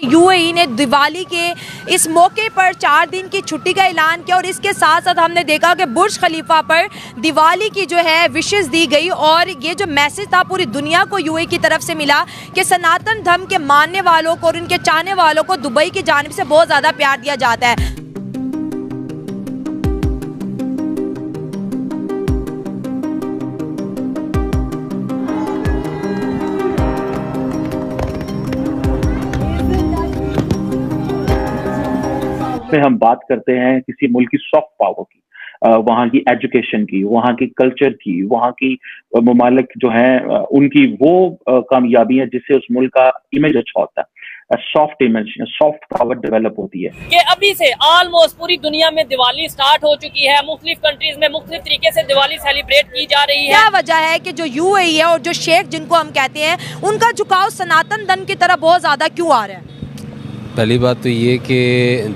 UAE ने दिवाली के इस मौके पर 4 दिन की छुट्टी का ऐलान किया और इसके साथ साथ हमने देखा कि बुर्ज खलीफा पर दिवाली की जो है विशेस दी गई और ये जो मैसेज था पूरी दुनिया को यूएई की तरफ से मिला कि सनातन धर्म के मानने वालों को और उनके चाहने वालों को दुबई की जानिब से बहुत ज़्यादा प्यार दिया जाता है। में हम बात करते हैं किसी मुल्क की सॉफ्ट पावर की, वहाँ की एजुकेशन की, वहाँ की कल्चर की, वहाँ की ममालिक जो हैं उनकी वो कामयाबियां जिससे उस मुल्क का इमेज अच्छा होता है, soft image, soft power develop होती है। कि अभी से ऑलमोस्ट पूरी दुनिया में दिवाली स्टार्ट हो चुकी है, मुख्तलिफ कंट्रीज में मुख्तलिफ तरीके से दिवाली सेलिब्रेट की जा रही है। क्या वजह है कि जो यूएई है और जो शेख जिनको हम कहते हैं उनका झुकाव सनातन धर्म की तरफ बहुत ज्यादा क्यों आ रहा है? पहली बात तो ये कि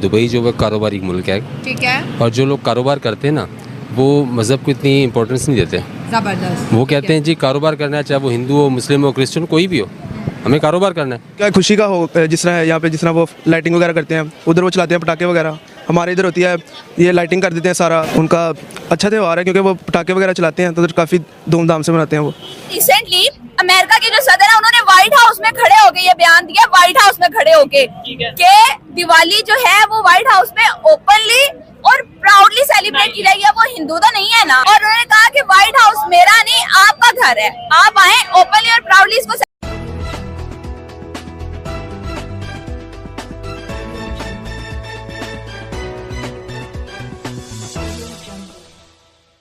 दुबई जो है कारोबारी मुल्क है, ठीक है, और जो लोग कारोबार करते हैं ना वो मज़हब को इतनी इम्पोर्टेंस नहीं देते। ज़बरदस्त। वो कहते हैं जी कारोबार करना है, चाहे वो हिंदू हो, मुस्लिम हो, क्रिश्चियन, कोई भी हो, हमें कारोबार करना है। क्या खुशी का हो, जिस तरह यहाँ पे जिस तरह वो लाइटिंग वगैरह करते हैं, उधर वो चलाते हैं पटाखे वगैरह, हमारे इधर होती है ये लाइटिंग कर देते हैं सारा। उनका अच्छा त्यौहार है क्योंकि वो पटाखे वगैरह चलाते हैं तो काफ़ी धूमधाम से मनाते हैं। वो रिसेंटली अमेरिका के जो सदर है उन्होंने व्हाइट हाउस में खड़े होके ये बयान दिया, व्हाइट हाउस में खड़े होके कि दिवाली जो है वो व्हाइट हाउस में ओपनली और प्राउडली सेलिब्रेट की जाएगी। वो हिंदू तो नहीं है ना, और उन्होंने कहा कि व्हाइट हाउस मेरा नहीं आपका घर है, आप आए ओपनली और प्राउडली इसको।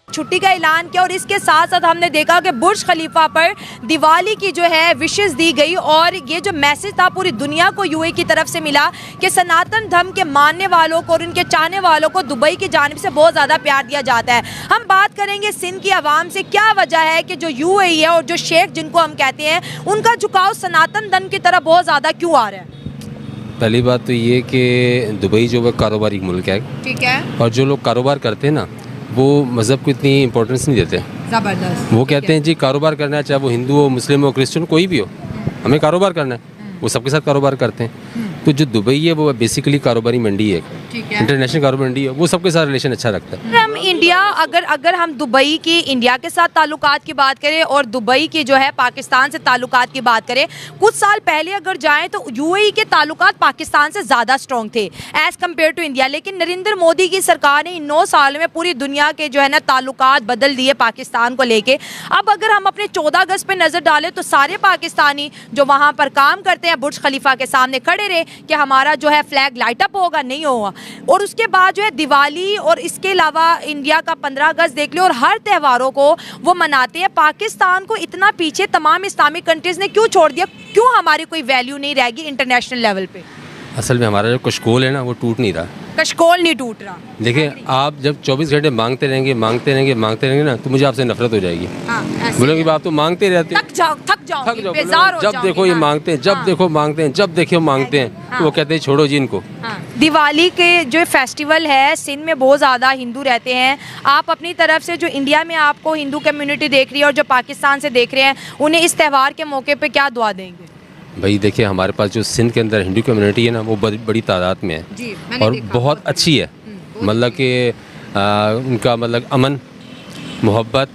छुट्टी का ऐलान किया और इसके साथ साथ हमने देखा कि बुर्ज खलीफा पर दिवाली की जो है विशेस दी गई और ये जो मैसेज था पूरी दुनिया को यूएई की तरफ से मिला कि सनातन धर्म के मानने वालों को और उनके चाहने वालों को दुबई की जानिब से बहुत ज़्यादा प्यार दिया जाता है। हम बात करेंगे सिंध की आवाम से, क्या वजह है कि जो यूएई है और जो शेख जिनको हम कहते हैं उनका झुकाव सनातन धर्म की तरफ बहुत ज़्यादा क्यों आ रहा है? पहली बात तो ये कि दुबई जो है कारोबारी मुल्क है, ठीक है, और जो लोग कारोबार करते हैं ना वो मज़हब को इतनी इम्पोर्टेंस नहीं देते। ज़बरदस्त। वो कहते हैं जी कारोबार करना है, चाहे वो हिंदू हो, मुस्लिम हो, क्रिश्चियन, कोई भी हो, हमें कारोबार करना है। वो सबके साथ कारोबार करते हैं। तो जो दुबई है वो बेसिकली कारोबारी मंडी है, इंटरनेशनल कारोबारी मंडी है, वो सबके साथ रिलेशन अच्छा रखता है। हम इंडिया अगर हम दुबई की इंडिया के साथ ताल्लुकात की बात करें और दुबई की जो है पाकिस्तान से ताल्लुकात की बात करें, कुछ साल पहले अगर जाएं तो यूएई के ताल्लुकात पाकिस्तान से ज़्यादा स्ट्रॉन्ग थे एज़ कम्पेयर टू इंडिया। लेकिन नरेंद्र मोदी की सरकार ने इन 9 साल में पूरी दुनिया के जो है ना ताल्लुकात बदल दिए पाकिस्तान को लेके। अब अगर हम अपने 14 अगस्त पे नज़र डालें तो सारे पाकिस्तानी जो वहाँ पर काम करते हैं बुर्ज खलीफा के सामने खड़े रहे कि हमारा जो है फ्लैग लाइट अप होगा, नहीं होगा। और उसके बाद जो है दिवाली और इसके अलावा इंडिया का 15 अगस्त देख लो और हर त्योहारों को वो मनाते हैं। पाकिस्तान को इतना पीछे तमाम इस्लामिक कंट्रीज़ ने क्यों छोड़ दिया? क्यों हमारी कोई वैल्यू नहीं रहेगी इंटरनेशनल लेवल पे? असल में हमारा जो कशकोल है ना वो टूट नहीं रहा। कशकोल नहीं टूट रहा। देखिए आप जब 24 घंटे मांगते रहेंगे ना तो मुझे आपसे नफरत हो जाएगी। बोलोगे आप तो मांगते रहते, थक जाओ, बेजार हो जब देखो ये मांगते हैं, जब देखो मांगते हैं, जब देखो मांगते हैं, तो वो कहते हैं छोड़ो जी इनको। दिवाली के जो फेस्टिवल है सिंध में बहुत ज़्यादा हिंदू रहते हैं। आप अपनी तरफ से जो इंडिया में आपको हिंदू कम्युनिटी देख रही है और जो पाकिस्तान से देख रहे हैं उन्हें इस त्यौहार के मौके पे क्या दुआ देंगे? भाई देखिए हमारे पास जो सिंध के अंदर हिंदू कम्युनिटी है ना वो बड़ी तादाद में है जी, और बहुत अच्छी है। मतलब कि उनका मतलब अमन, मोहब्बत,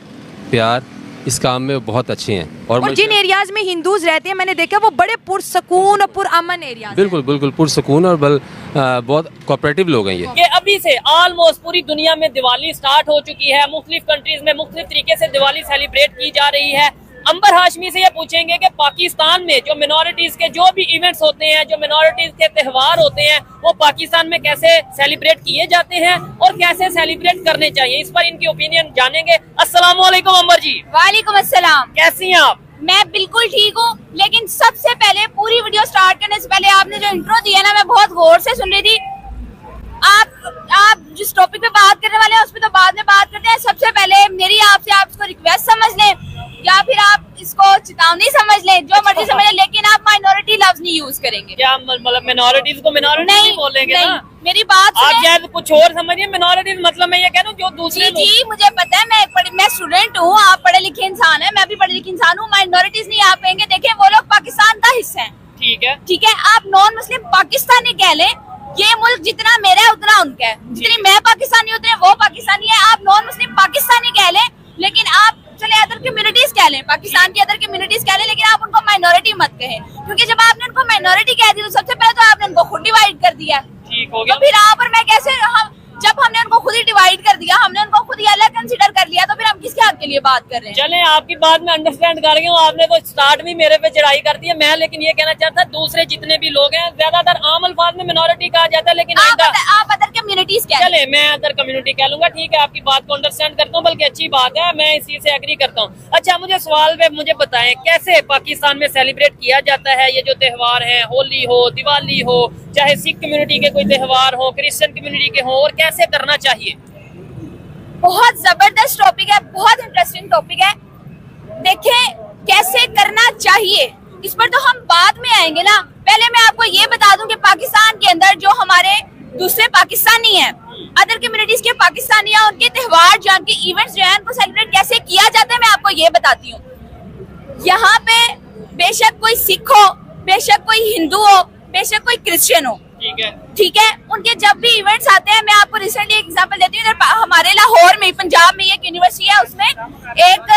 प्यार इस काम में बहुत अच्छे हैं। और जिन एरियाज में हिंदूज रहते हैं मैंने देखा वो बड़े पुरसकून और पुरअमन एरिया। बिल्कुल पुरसकून और बहुत कोऑपरेटिव लोग हैं ये। कि अभी से ऑलमोस्ट पूरी दुनिया में दिवाली स्टार्ट हो चुकी है, मुख्तलिफ कंट्रीज में मुख्तलिफ तरीके से दिवाली सेलिब्रेट की जा रही है। अंबर हाशमी से ये पूछेंगे कि पाकिस्तान में जो मिनॉरिटीज के जो भी इवेंट्स होते हैं, जो मिनॉरिटीज के त्यौहार होते हैं, वो पाकिस्तान में कैसे सेलिब्रेट किए जाते हैं और कैसे सेलिब्रेट करने चाहिए, इस पर इनकी ओपिनियन जानेंगे। अस्सलाम वालेकुम अंबर जी। वालेकुम अस्सलाम। कैसी हैं आप? मैं बिल्कुल ठीक हूँ, लेकिन सबसे पहले पूरी वीडियो स्टार्ट करने से पहले आपने जो इंट्रो दिया ना मैं बहुत गौर से सुन रही थी। आप जिस टॉपिक पे बात करने वाले हैं उस पर तो बाद में बात करते हैं। सबसे पहले मेरी आपसे आप इसको रिक्वेस्ट समझ लें या फिर आप इसको चेतावनी समझ लें, जो मर्जी समझ लें, लेकिन आप माइनॉरिटी लफ्ज नहीं यूज करेंगे। क्या मतलब मिनॉरिटीज को मिनॉरिटी नहीं बोलेंगे नहीं, ना? मेरी बात आप शायद कुछ और समझिए। मिनॉरिटीज मतलब मैं ये कह रहा हूँ जो दूसरे जी मुझे पता है, मैं स्टूडेंट हूँ, आप पढ़े लिखे इंसान है, मैं भी पढ़े लिखे इंसान हूँ। माइनॉरिटीज नहीं आप कहेंगे, देखें वो लोग पाकिस्तान का हिस्सा है, ठीक है। ठीक है, आप नॉन मुस्लिम पाकिस्तानी कह लें, ये मुल्क जितना मेरा है उतना उनका है, जितनी मैं पाकिस्तानी उतने वो पाकिस्तानी है। आप नॉन मुस्लिम पाकिस्तानी कह लें, लेकिन आप चले अदर कम्युनिटीज कह लें, पाकिस्तान की अदर कम्युनिटीज कह लें, लेकिन आप उनको माइनॉरिटी मत कहें, क्योंकि जब आपने उनको माइनॉरिटी कह दी तो सबसे पहले तो आपने उनको खुद डिवाइड कर दिया। ठीक हो गया। तो फिर आप और मैं कैसे, हम जब हमने उनको खुद ही डिवाइड कर दिया, हमने उनको खुद ही अलग कंसीडर कर लिया, तो फिर हम किसके हक के लिए बात कर रहे हैं? चले, आपकी बात में अंडरस्टैंड कर रही हूँ, आपने तो स्टार्ट भी मेरे पे चढ़ाई कर दी है। मैं लेकिन ये कहना चाहता दूसरे जितने भी लोग हैं, ज्यादातर आम अल्फाज में मिनोरिटी कहा जाता है, लेकिन आप अदर कम्युनिटीज कह चले मैं अदर कम्युनिटी कह लूंगा। ठीक है, आपकी बात को अंडरस्टैंड करता हूँ, बल्कि अच्छी बात है, मैं इस चीज से एग्री करता हूँ। अच्छा, मुझे सवाल पे मुझे बताएं, कैसे पाकिस्तान में सेलिब्रेट किया जाता है ये जो त्योहार है, होली हो, दिवाली हो, चाहे सिख कम्युनिटी के कोई त्योहार हो, क्रिश्चियन कम्युनिटी के हो, और कैसे करना चाहिए? बहुत जबरदस्त टॉपिक है, बहुत इंटरेस्टिंग टॉपिक है। देखें, कैसे करना चाहिए इस पर तो हम बाद में आएंगे ना। पहले मैं आपको ये बता दूं कि पाकिस्तान के अंदर जो हमारे दूसरे पाकिस्तानी हैं, अदर कम्युनिटीज के पाकिस्तानी हैं, उनके त्योहार जो उनके इवेंट्स जो हैं उनको सेलिब्रेट कैसे किया जाता है, मैं आपको ये बताती हूँ। यहाँ पे बेशक कोई सिख हो, बेशक कोई हिंदू हो, बेशक कोई क्रिश्चियन हो, ठीक है, उनके जब भी इवेंट्स आते हैं, मैं आपको रिसेंटली एक एग्जांपल देती हूँ। इधर हमारे लाहौर में, पंजाब में एक यूनिवर्सिटी है, उसमें एक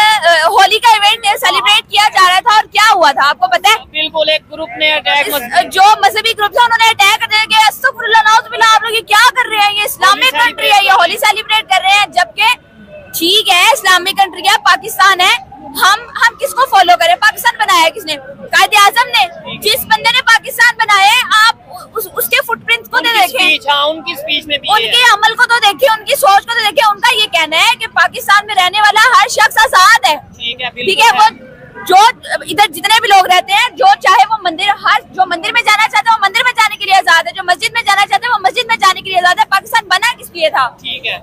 होली का इवेंट सेलिब्रेट किया जा रहा था, और क्या हुआ था आपको पता है? बिल्कुल, एक ग्रुप ने अटैक, जो मजहबी ग्रुप था उन्होंने अटैक कर दिया। अस्तगफुरुल्लाह, नाउजुबिल्लाह, आप लोग ये क्या कर रहे हैं? ये इस्लामिक कंट्री है, ये होली सेलिब्रेट कर रहे हैं, जबकि ठीक है इस्लामिक कंट्री है, पाकिस्तान है, हम किसको फॉलो करें? पाकिस्तान बनाया है किसने? कायदे आजम ने। जिस बंदे ने पाकिस्तान बनाया है, आप उसके फुटप्रिंट्स को तो देखें, उनकी स्पीच में भी उनके अमल को तो देखें, उनकी सोच को तो देखें। उनका ये कहना है कि पाकिस्तान में रहने वाला हर शख्स आजाद है। ठीक है, वो जो इधर जितने भी लोग रहते हैं, जो चाहे वो मंदिर, जो मंदिर में जाना चाहते हैं वो मंदिर में जाने के लिए आजाद है, जो मस्जिद में जाना चाहते हैं वो मस्जिद में जाने के लिए आजाद है। पाकिस्तान बना किस लिए था? ठीक है,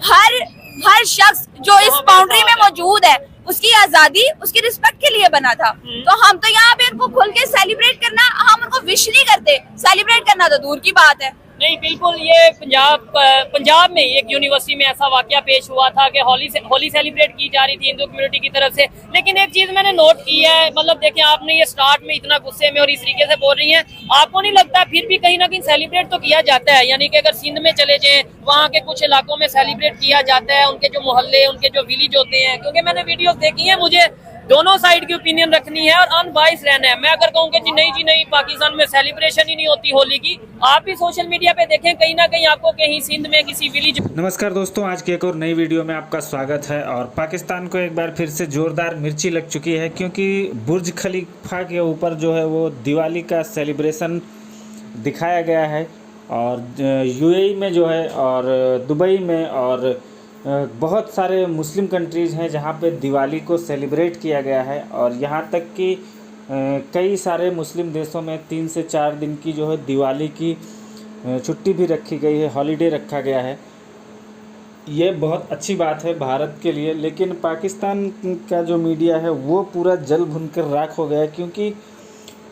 हर शख्स जो इस बाउंड्री में मौजूद है, उसकी आजादी, उसकी रिस्पेक्ट के लिए बना था। तो हम तो यहाँ पे उनको खुल के सेलिब्रेट करना, हम उनको विश नहीं करते, सेलिब्रेट करना तो दूर की बात है। नहीं, बिल्कुल, ये पंजाब में एक यूनिवर्सिटी में ऐसा वाकया पेश हुआ था कि होली सेलिब्रेट की जा रही थी हिंदू कम्युनिटी की तरफ से। लेकिन एक चीज मैंने नोट की है, मतलब देखें, आपने ये स्टार्ट में इतना गुस्से में और इस तरीके से बोल रही हैं, आपको नहीं लगता फिर भी कहीं ना कहीं सेलिब्रेट तो किया जाता है? यानी कि अगर सिंध में चले जाएं, वहाँ के कुछ इलाकों में सेलिब्रेट किया जाता है, उनके जो मोहल्ले, उनके जो विलेज होते हैं, क्योंकि मैंने वीडियोस देखी है, मुझे दोनों साइड की ओपिनियन रखनी है और अनबाइस रहना है। मैं अगर कहूँ कि जी नहीं, पाकिस्तान में सेलिब्रेशन ही नहीं होती होली की, आप भी सोशल मीडिया पे देखें, कहीं ना कहीं आपको कहीं सिंध में किसी विलेज। नमस्कार दोस्तों, आज की एक और नई वीडियो में आपका स्वागत है। और पाकिस्तान को एक बार फिर से जोरदार मिर्ची लग चुकी है, क्योंकि बुर्ज खलीफा के ऊपर जो है वो दिवाली का सेलिब्रेशन दिखाया गया है। और यूएई में जो है, और दुबई में, और बहुत सारे मुस्लिम कंट्रीज़ हैं जहाँ पे दिवाली को सेलिब्रेट किया गया है। और यहाँ तक कि कई सारे मुस्लिम देशों में 3 से 4 दिन की जो है दिवाली की छुट्टी भी रखी गई है, हॉलीडे रखा गया है। ये बहुत अच्छी बात है भारत के लिए, लेकिन पाकिस्तान का जो मीडिया है वो पूरा जल भुनकर राख हो गया है, क्योंकि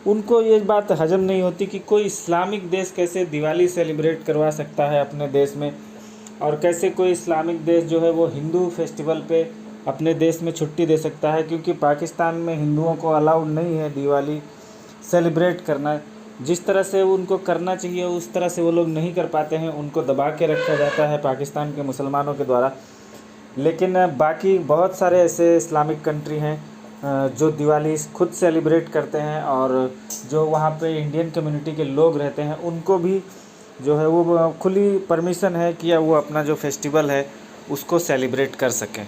उनको ये बात हजम नहीं होती कि कोई इस्लामिक देश कैसे दिवाली सेलिब्रेट करवा सकता है अपने देश में, और कैसे कोई इस्लामिक देश जो है वो हिंदू फेस्टिवल पे अपने देश में छुट्टी दे सकता है। क्योंकि पाकिस्तान में हिंदुओं को अलाउड नहीं है दिवाली सेलिब्रेट करना। जिस तरह से उनको करना चाहिए उस तरह से वो लोग नहीं कर पाते हैं, उनको दबा के रखा जाता है पाकिस्तान के मुसलमानों के द्वारा। लेकिन बाकी बहुत सारे ऐसे इस्लामिक कंट्री हैं जो दिवाली खुद सेलिब्रेट करते हैं, और जो वहाँ पे इंडियन कम्युनिटी के लोग रहते हैं उनको भी जो है वो खुली परमिशन है कि वो अपना जो फेस्टिवल है उसको सेलिब्रेट कर सकें।